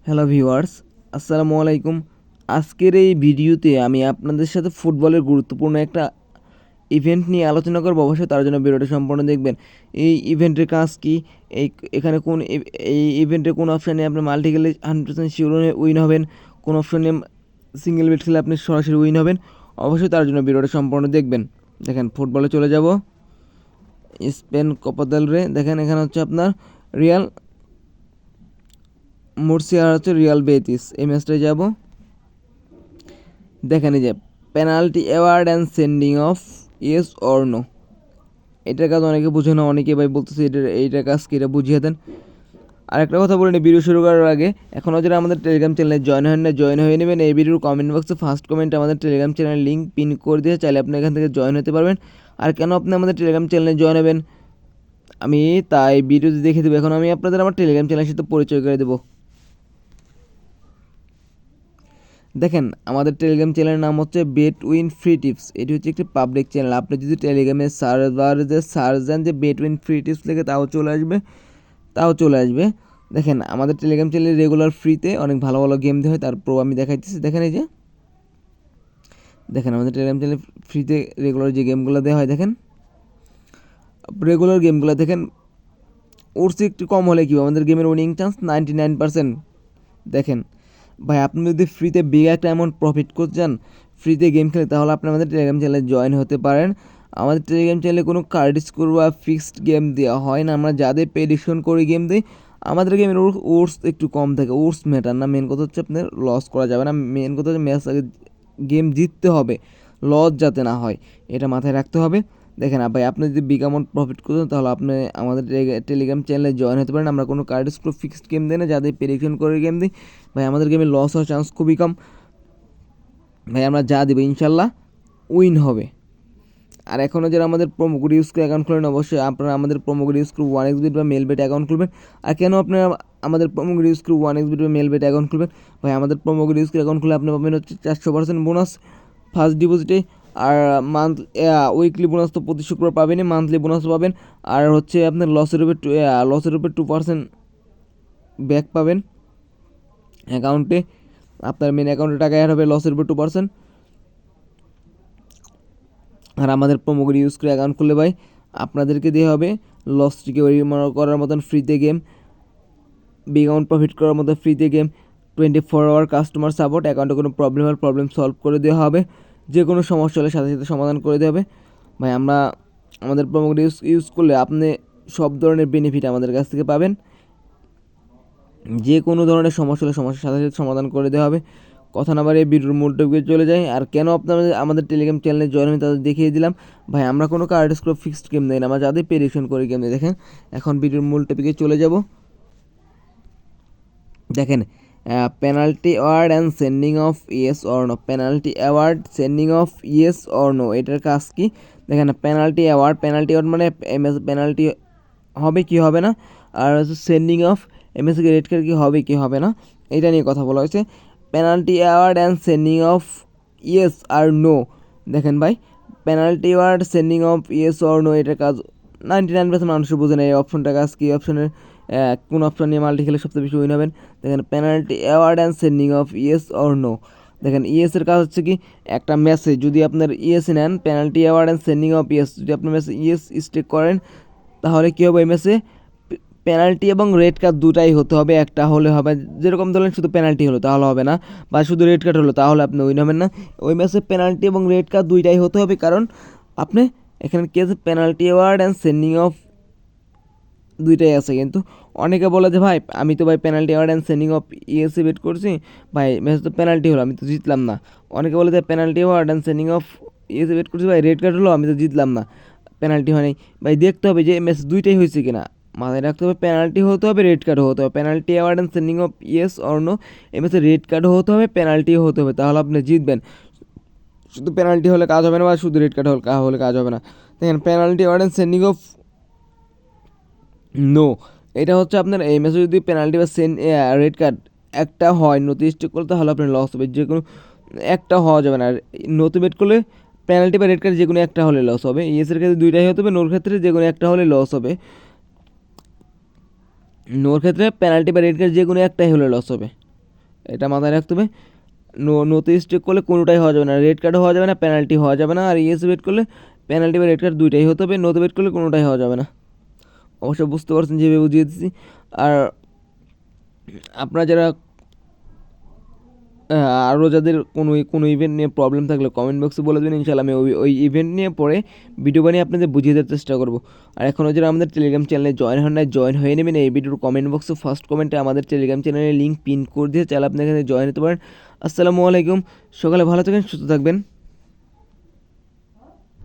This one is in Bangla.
হ্যালো ভিউয়ার্স, আসসালামু আলাইকুম। আজকের এই ভিডিওতে আমি আপনাদের সাথে ফুটবলের গুরুত্বপূর্ণ একটা ইভেন্ট নিয়ে আলোচনা করব। অবশ্যই তার জন্য ভিডিওটা সম্পূর্ণ দেখবেন। এই ইভেন্টের কাজ কি, এখানে কোন এই ইভেন্টের কোন অপশানে আপনি মাল্টি খেলে 100% শিওর উইন হবেন, কোন অপশানে সিঙ্গেল বেট খেলে আপনি সরাসরি উইন হবেন। অবশ্যই তার জন্য ভিডিওটা সম্পূর্ণ দেখবেন। দেখেন, ফুটবলে চলে যাব। স্পেন কোপা দেল রে, দেখেন এখানে হচ্ছে আপনার রিয়াল মুরসিয়া আর হচ্ছে রিয়াল বেতিস। এই ম্যাচটায় যাব। দেখেন এই যে penalty award and sending off yes or no, এটার কাজ অনেকে বুঝে না, অনেকে ভাই বলতেছে এইটার কাজ কি, এটা বুঝিয়ে দেন। আর একটা কথা বলে নিই ভিডিও শুরু করার আগে, এখনও যারা আমাদের টেলিগ্রাম চ্যানেলে জয়েন হন না, জয়েন হয়ে নেবেন। এই ভিডিওর কমেন্ট বক্সে ফার্স্ট কমেন্টে আমাদের টেলিগ্রাম চ্যানেলের লিঙ্ক পিন করে দিয়ে চাইলে আপনি এখান থেকে জয়েন হতে পারবেন। আর কেন আপনি আমাদের টেলিগ্রাম চ্যানেলে জয়েন হবেন আমি তাই ভিডিওতে দেখে দেবো। এখন আমি আপনাদের আমার টেলিগ্রাম চ্যানেলের সাথে পরিচয় করে দেবো। দেখেন, আমাদের টেলিগ্রাম চ্যানেলের নাম হচ্ছে বেট উইন ফ্রি টিপস। এটি হচ্ছে একটি পাবলিক চ্যানেল। আপনি যদি টেলিগ্রামে সার্চ দেন যে বেট উইন ফ্রি টিপস লিখে, তাও চলে আসবে। দেখেন, আমাদের টেলিগ্রাম চ্যানেলে রেগুলার ফ্রিতে অনেক ভালো ভালো গেম দেওয়া হয়, তারপর আমি দেখাইতেছি। দেখেন এই যে দেখেন আমাদের টেলিগ্রাম চ্যানেলে ফ্রিতে রেগুলার যে গেমগুলো দেওয়া হয়, দেখেন রেগুলার গেমগুলো দেখেন। ওর চেয়ে একটু কম হলে কি আমাদের গেমের উইনিং চান্স 99%। দেখেন ভাই, আপনি যদি ফ্রিতে বিগ একটা অ্যামাউন্ট প্রফিট করতে চান ফ্রিতে গেম খেলে, তাহলে আপনি আমাদের টেলিগ্রাম চ্যানেলে জয়েন হতে পারেন। আমাদের টেলিগ্রাম চ্যানেলে কোনো কার্ড স্কোর বা ফিক্সড গেম দেওয়া হয় না। আমরা যাদের প্রেডিকশন করে গেম দিই, আমাদের গেমের ওর্স একটু কম থাকে। ওর্স ম্যাটার না, মেন কথা হচ্ছে আপনার লস করা যাবে না। মেন কথা হচ্ছে ম্যাচ আগে গেম জিততে হবে, লস যাতে না হয়, এটা মাথায় রাখতে হবে। দেখেন ভাই, আপনি যদি বিগ অ্যামাউন্ট প্রফিট করতেন তাহলে আপনি আমাদের টেলিগ্রাম চ্যানেলে জয়েন হতে পারেন। আমরা কোনো কার্ড স্কোর ফিক্সড গেম দিই না, যাদের প্রেডিকশন করে গেম দিই ভাই, আমাদের গেমে লস হওয়ার চান্স খুবই কম। ভাই আমরা যা দেবো ইনশাল্লাহ উইন হবে। আর এখনও যারা আমাদের প্রোমো কোড ইউজ করে অ্যাকাউন্ট খুলেন, অবশ্যই আপনারা আমাদের প্রোমো কোড ইউজ করে 1xbet বা মেলবেট অ্যাকাউন্ট খুলবেন। আর কেন আপনারা আমাদের প্রোমো কোড ইউজ করে 1xbet বা মেলবেট অ্যাকাউন্ট খুলবেন? ভাই আমাদের প্রোমো কোড ইউজ করে অ্যাকাউন্ট খুলে আপনি পাবেন হচ্ছে 400% বোনাস ফার্স্ট ডিপোজিটে। আর উইকলি বোনাস তো প্রতি শুক্রবার পাবেনই, মান্থলি বোনাস পাবেন। আর হচ্ছে আপনার লসের উপর 2% ব্যাক পাবেন অ্যাকাউন্টে। আপনার মেন অ্যাকাউন্টে টাকা অ্যাড হবে, লসের উপর 2%। আর আমাদের প্রোমো কোড ইউজ করে অ্যাকাউন্ট খুললে ভাই আপনাদেরকে দিয়ে হবে লস রিকভারি করার মতন ফ্রিতে গেম, বিগ অ্যামাউন্ট প্রফিট করার মতো ফ্রিতে গেম, 24 আওয়ার কাস্টমার সাপোর্ট। অ্যাকাউন্টে কোনো প্রবলেম সলভ করে দেওয়া হবে, যে কোনো সমস্যা হলে সাথে সাথে সমাধান করে দেওয়া হবে। ভাই আমরা আমাদের প্রোমো কোড ইউজ করলে আপনি সব ধরনের বেনিফিট আমাদের কাছ থেকে পাবেন। যে কোনো ধরনের সমস্যা হলে সমস্যার সাথে সাথে সমাধান করে দেওয়া হবে। কথা না বাড়িয়ে ভিডিওর মূল টপিকে চলে যায়। আর কেন আপনারা আমাদের টেলিগ্রাম চ্যানেলে জয়েন হয়ে তাদের দেখিয়ে দিলাম। ভাই আমরা কোনো কার্ড স্কোর ফিক্সড গেম দেই না, আমরা যাদের প্রেডিকশন করে গেম দিই। দেখেন, এখন ভিডিওর মূল টপিকে চলে যাব। দেখেন, penalty award and sending off yes or no. Penalty award, sending off yes or no, এটার কাজ কি? দেখেন, পেনাল্টি অ্যাওয়ার্ড মানে এমএস পেনাল্টি হবে কি হবে না, আর হচ্ছে সেন্ডিং অফ এমএস রেড কার্ড কি হবে কি হবে না, এটা নিয়ে কথা বলা হয়েছে। Penalty award and sending off yes আর নো। দেখেন ভাই, penalty award sending off yes or no, এটার কাজ 99% মানুষের বোঝে না। এই অপশনটা কাজ কি, অপশনের কোন অপশন নিয়ে মাল্টি খেলে সবচেয়ে বেশি উইন হবেন? দেখেন, penalty award and sending off yes or no. দেখেন, ইয়েসের কাজ হচ্ছে কি, একটা ম্যাচে যদি আপনার ইয়েস নেন, penalty award and sending off yes, যদি আপনার ম্যাচে ইয়েস স্টেক করেন, তাহলে কী হবে? এই ম্যাচে পেনাল্টি এবং রেড কার্ড দুটাই হতে হবে, একটা হলে হবে। যেরকম ধরেন শুধু পেনাল্টি হলো তাহলে হবে না, বা শুধু রেড কার্ড হলো তাহলে আপনি উইন হবেন না। ওই ম্যাচে পেনাল্টি এবং রেড কার্ড দুইটাই হতে হবে, কারণ আপনি এখানে কি আছে, penalty award and sending of দুইটাই আছে। কিন্তু অনেকে বলে যে ভাই আমি তো ভাই penalty award and sending off ইএসএ বেট করছি, ভাই ম্যাচ তো পেনাল্টি হলো, আমি তো জিতলাম না। অনেকে বলে যে penalty award and sending off ইএসএ বেট করছি, ভাই রেড কার্ড হলো, আমি তো জিতলাম না, পেনাল্টি হয় নাই। ভাই দেখতে হবে যে ম্যাচ দুইটাই হয়েছে কিনা, মাথায় রাখতে হবে পেনাল্টি হতে হবে, রেড কার্ডও হতে হবে। Penalty award and sending off yes or no, এই ম্যাচে রেড কার্ডও হতে হবে, পেনাল্টিও হতে হবে, তাহলে আপনি জিতবেন। শুধু পেনাল্টি হলে কাজ হবে না, বা শুধু রেড কার্ড হলে কাজ হবে না। দেখেন, penalty award and sending off no, এটা হচ্ছে আপনার এই ম্যাচে যদি পেনাল্টি বা রেড কার্ড একটা হয়, নতুন স্ট্রিক করলে তাহলে আপনার লস হবে। যে কোনো একটা হওয়া যাবে না। আর নতুন বেট করলে পেনাল্টি বা রেড কার্ড যে কোনো একটা হলে লস হবে। ইয়েসের ক্ষেত্রে দুইটাই হতে হবে, নোর ক্ষেত্রে যে কোনো একটা হলে লস হবে। নোর ক্ষেত্রে পেনাল্টি বা রেড কার্ড যে কোনো একটাই হলে লস হবে। এটা মাথায় রাখতে হবে। নোতে স্ট্রাইক করলে কোনোটাই হওয়া যাবে না, রেড কার্ডও হওয়া যাবে না, পেনাল্টি হওয়া যাবে না। আর ইয়েস বেট করলে পেনাল্টি বা রেড কার্ড দুইটাই হতে হবে, নোতে বেট করলে কোনোটাই হওয়া যাবে না। অবশ্যই বুঝতে পারছেন যেভাবে বুঝিয়ে দিচ্ছি। আর আপনারা যারা আরও যাদের কোনো ইভেন্ট নিয়ে প্রবলেম থাকলে কমেন্ট বক্সে বলে দেবেন, ইনশাআল্লাহ আমি ওই ইভেন্ট নিয়ে পরে ভিডিও বানিয়ে আপনাদের বুঝিয়ে দেওয়ার চেষ্টা করব। আর এখনও যারা আমাদের টেলিগ্রাম চ্যানেলে জয়েন হন নাই, জয়েন হয়ে নেবেন। এই ভিডিওর কমেন্ট বক্সে ফার্স্ট কমেন্টে আমাদের টেলিগ্রাম চ্যানেলের লিঙ্ক পিন করে দিয়ে চাইলে আপনি এখানে জয়েন হতে পারেন। আসসালামু আলাইকুম, সকালে ভালো থাকেন, সুস্থ থাকবেন।